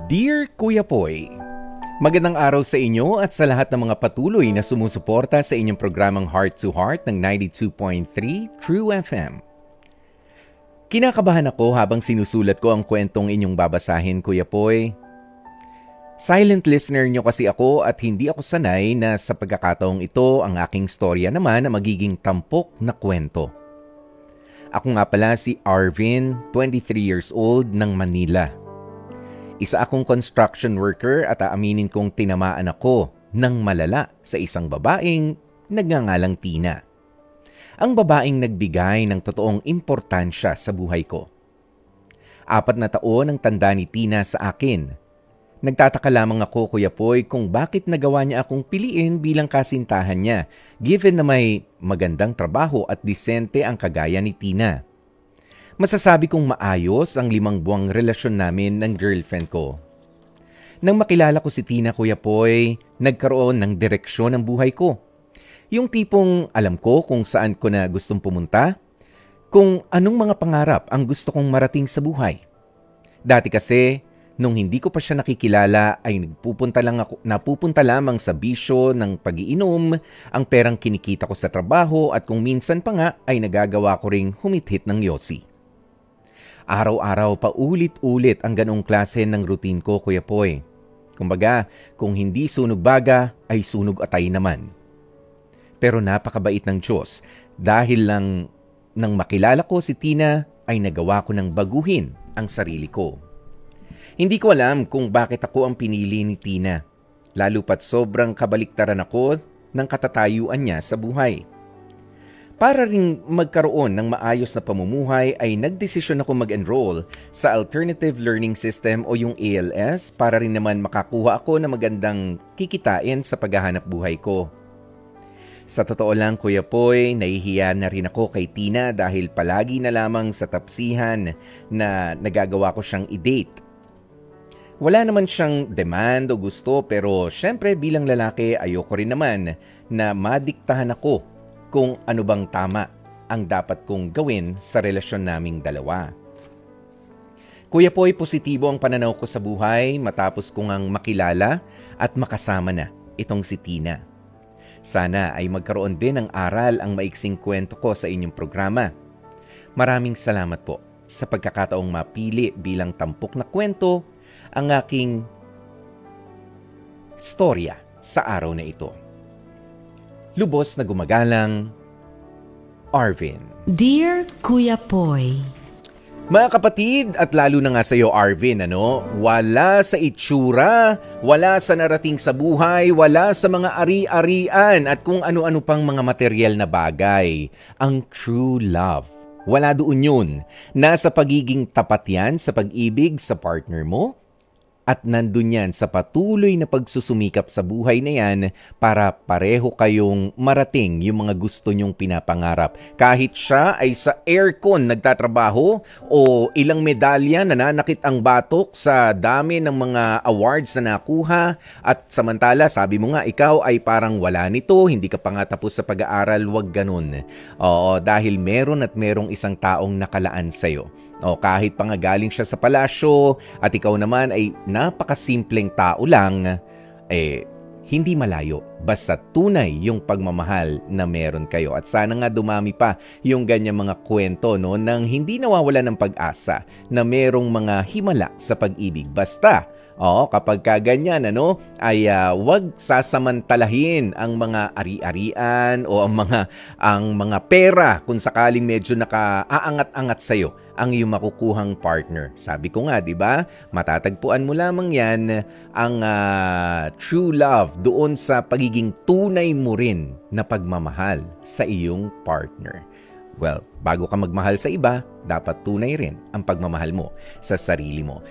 Dear Kuya Poy, magandang araw sa inyo at sa lahat ng mga patuloy na sumusuporta sa inyong programang Heart to Heart ng 92.3 True FM. Kinakabahan ako habang sinusulat ko ang kwentong inyong babasahin, Kuya Poy. Silent listener nyo kasi ako at hindi ako sanay na sa pagkakataong ito ang aking storya naman na magiging tampok na kwento. Ako nga pala si Arvin, 23 years old ng Manila. Isa akong construction worker at aaminin kong tinamaan ako ng malala sa isang babaeng nagngangalang Tina. Ang babaeng nagbigay ng totoong importansya sa buhay ko. 4 na taon ang tanda ni Tina sa akin. Nagtataka lamang ako, Kuya Poy, kung bakit nagawa niya akong piliin bilang kasintahan niya, given na may magandang trabaho at disente ang kagaya ni Tina. Masasabi kong maayos ang 5 buwang relasyon namin ng girlfriend ko. Nang makilala ko si Tina, Kuya Poy, nagkaroon ng direksyon ang buhay ko. Yung tipong alam ko kung saan ko na gustong pumunta, kung anong mga pangarap ang gusto kong marating sa buhay. Dati kasi, nung hindi ko pa siya nakikilala ay napupunta lamang sa bisyo ng pag-iinom, ang perang kinikita ko sa trabaho at kung minsan pa nga ay nagagawa ko ring humithit ng yosi. Araw-araw pa ulit-ulit ang ganong klase ng routine ko, Kuya Poy. Kumbaga, kung hindi sunog baga, ay sunog atay naman. Pero napakabait ng Diyos. Dahil lang nang makilala ko si Tina, ay nagawa ko ng baguhin ang sarili ko. Hindi ko alam kung bakit ako ang pinili ni Tina. Lalo pat sobrang kabaliktaran ako ng katatayuan niya sa buhay. Para ring magkaroon ng maayos na pamumuhay ay nagdesisyon ako mag-enroll sa Alternative Learning System o yung ALS para rin naman makakuha ako ng magandang kikitain sa paghahanap buhay ko. Sa totoo lang, Kuya Poy, nahihiya na rin ako kay Tina dahil palagi na lamang sa tapsihan na nagagawa ko siyang i-date. Wala naman siyang demand o gusto pero syempre bilang lalaki ayoko rin naman na madiktahan ako kung ano bang tama ang dapat kong gawin sa relasyon naming dalawa. Kuya Poy, positibo ang pananaw ko sa buhay matapos kong ang makilala at makasama na itong si Tina. Sana ay magkaroon din ng aral ang maiksing kwento ko sa inyong programa. Maraming salamat po sa pagkakataong mapili bilang tampok na kwento ang aking storya sa araw na ito. Lubos na gumagalang, Arvin. Dear Kuya Poy, Mga kapatid, at lalo na nga sa iyo, Arvin, wala sa itsura, wala sa narating sa buhay, wala sa mga ari-arian at kung ano-ano pang mga material na bagay. Ang true love, wala doon yun. Nasa pagiging tapat yan sa pag-ibig sa partner mo. At nandun yan sa patuloy na pagsusumikap sa buhay na yan para pareho kayong marating yung mga gusto nyong pinapangarap. Kahit siya ay sa aircon nagtatrabaho o ilang medalya nananakit ang batok sa dami ng mga awards na nakuha at samantala sabi mo nga ikaw ay parang wala nito, hindi ka pa nga tapos sa pag-aaral, wag ganun. Oo, dahil meron at merong isang taong nakalaan sa'yo. O kahit pa nga galing siya sa palasyo at ikaw naman ay napakasimpleng tao lang, hindi malayo. Basta tunay yung pagmamahal na meron kayo. At sana nga dumami pa yung ganyang mga kwento nang hindi nawawala ng pag-asa na merong mga himala sa pag-ibig. Basta, kapag kaganyan, ay wag sasamantalahin ang mga ari-arian o ang mga pera kung sakaling medyo naka-aangat-angat sa'yo ang iyong makukuhang partner. Sabi ko nga, di ba? Matatagpuan mo lamang yan ang true love doon sa pagiging tunay mo rin na pagmamahal sa iyong partner. Well, bago ka magmahal sa iba, dapat tunay rin ang pagmamahal mo sa sarili mo.